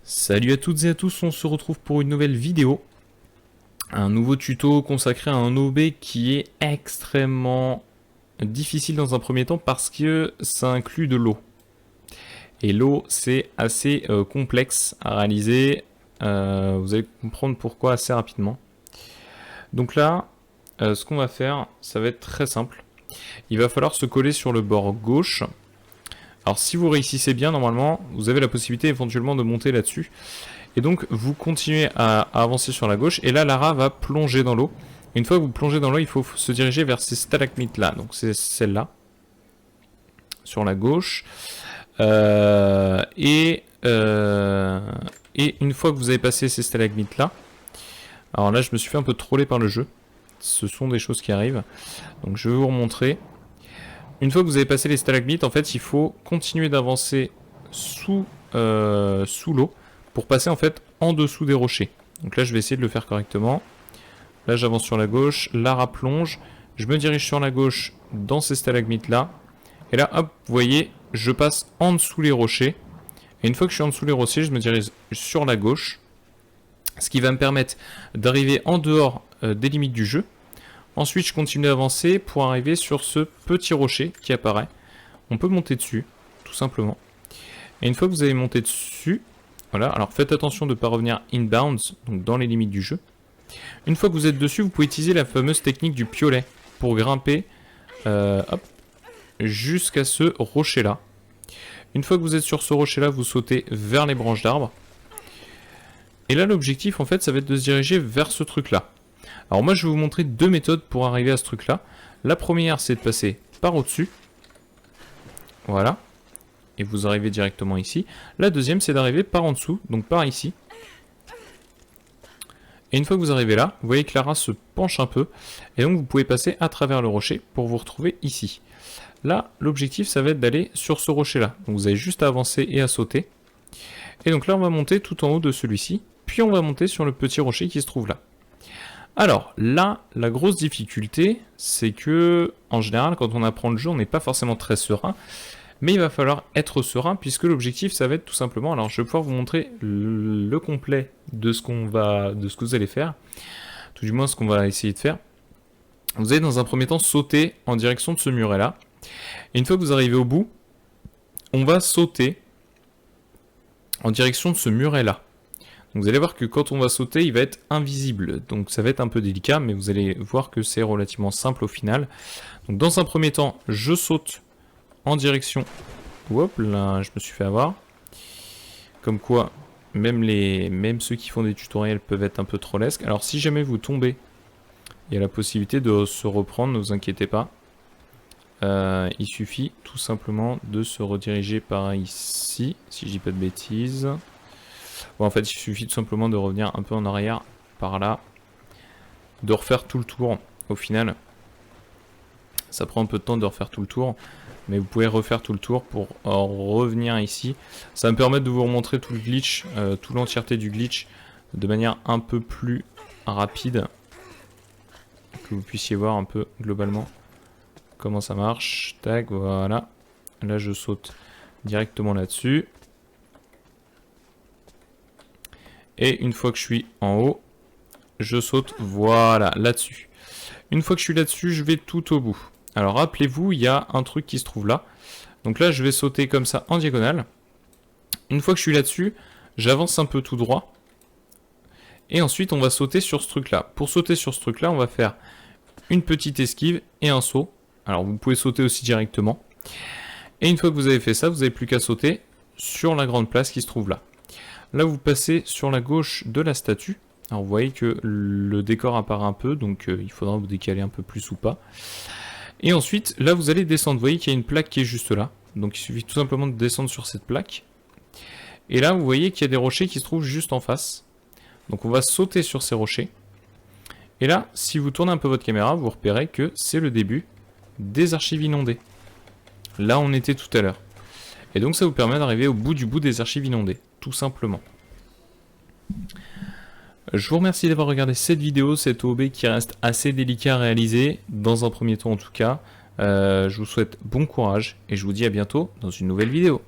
Salut à toutes et à tous, on se retrouve pour une nouvelle vidéo. Un nouveau tuto consacré à un OB qui est extrêmement difficile dans un premier temps parce que ça inclut de l'eau. Et l'eau c'est assez complexe à réaliser, vous allez comprendre pourquoi assez rapidement. Donc là, ce qu'on va faire, ça va être très simple. Il va falloir se coller sur le bord gauche. Alors si vous réussissez bien, normalement, vous avez la possibilité éventuellement de monter là-dessus. Et donc vous continuez à avancer sur la gauche, et là Lara va plonger dans l'eau. Une fois que vous plongez dans l'eau, il faut se diriger vers ces stalagmites là, donc c'est celle-là, sur la gauche. Et une fois que vous avez passé ces stalagmites là, alors là je me suis fait un peu troller par le jeu, ce sont des choses qui arrivent, donc je vais vous remontrer. Une fois que vous avez passé les stalagmites, en fait, il faut continuer d'avancer sous l'eau pour passer en fait en dessous des rochers. Donc là, je vais essayer de le faire correctement. Là, j'avance sur la gauche, Lara plonge, je me dirige sur la gauche dans ces stalagmites là. Et là, hop, vous voyez, je passe en dessous les rochers. Et une fois que je suis en dessous les rochers, je me dirige sur la gauche. Ce qui va me permettre d'arriver en dehors des limites du jeu. Ensuite, je continue d'avancer pour arriver sur ce petit rocher qui apparaît. On peut monter dessus, tout simplement. Et une fois que vous avez monté dessus, voilà, alors faites attention de ne pas revenir inbounds, donc dans les limites du jeu. Une fois que vous êtes dessus, vous pouvez utiliser la fameuse technique du piolet pour grimper jusqu'à ce rocher-là. Une fois que vous êtes sur ce rocher-là, vous sautez vers les branches d'arbres. Et là, l'objectif, en fait, ça va être de se diriger vers ce truc-là. Alors moi je vais vous montrer deux méthodes pour arriver à ce truc là. La première c'est de passer par au-dessus. Voilà. Et vous arrivez directement ici. La deuxième c'est d'arriver par en dessous, donc par ici. Et une fois que vous arrivez là, vous voyez que Lara se penche un peu. Et donc vous pouvez passer à travers le rocher pour vous retrouver ici. Là l'objectif ça va être d'aller sur ce rocher là. Donc vous avez juste à avancer et à sauter. Et donc là on va monter tout en haut de celui-ci. Puis on va monter sur le petit rocher qui se trouve là. Alors là, la grosse difficulté, c'est que, en général, quand on apprend le jeu, on n'est pas forcément très serein, mais il va falloir être serein, puisque l'objectif, ça va être tout simplement, alors je vais pouvoir vous montrer le complet de ce que vous allez faire, tout du moins ce qu'on va essayer de faire. Vous allez dans un premier temps sauter en direction de ce muret-là, et une fois que vous arrivez au bout, on va sauter en direction de ce muret-là. Donc vous allez voir que quand on va sauter, il va être invisible. Donc ça va être un peu délicat, mais vous allez voir que c'est relativement simple au final. Donc dans un premier temps, je saute en direction... Hop, là, je me suis fait avoir. Comme quoi, même ceux qui font des tutoriels peuvent être un peu trollesques. Alors si jamais vous tombez, il y a la possibilité de se reprendre, ne vous inquiétez pas. Il suffit tout simplement de se rediriger par ici, si je dis pas de bêtises. Bon, en fait, il suffit tout simplement de revenir un peu en arrière, par là, de refaire tout le tour. Au final, ça prend un peu de temps de refaire tout le tour, mais vous pouvez refaire tout le tour pour revenir ici. Ça va me permettre de vous remontrer tout le glitch, toute l'entièreté du glitch, de manière un peu plus rapide, que vous puissiez voir un peu globalement comment ça marche. Tac, voilà. Là, je saute directement là-dessus. Et une fois que je suis en haut, je saute, voilà, là-dessus. Une fois que je suis là-dessus, je vais tout au bout. Alors rappelez-vous, il y a un truc qui se trouve là. Donc là, je vais sauter comme ça en diagonale. Une fois que je suis là-dessus, j'avance un peu tout droit. Et ensuite, on va sauter sur ce truc-là. Pour sauter sur ce truc-là, on va faire une petite esquive et un saut. Alors vous pouvez sauter aussi directement. Et une fois que vous avez fait ça, vous n'avez plus qu'à sauter sur la grande place qui se trouve là. Là, vous passez sur la gauche de la statue. Alors, vous voyez que le décor apparaît un peu, donc il faudra vous décaler un peu plus ou pas. Et ensuite, là, vous allez descendre. Vous voyez qu'il y a une plaque qui est juste là. Donc, il suffit tout simplement de descendre sur cette plaque. Et là, vous voyez qu'il y a des rochers qui se trouvent juste en face. Donc, on va sauter sur ces rochers. Et là, si vous tournez un peu votre caméra, vous repérez que c'est le début des archives inondées. Là, on était tout à l'heure. Et donc, ça vous permet d'arriver au bout du bout des archives inondées. Tout simplement. Je vous remercie d'avoir regardé cette vidéo, cet OB qui reste assez délicat à réaliser, dans un premier temps en tout cas. Je vous souhaite bon courage et je vous dis à bientôt dans une nouvelle vidéo.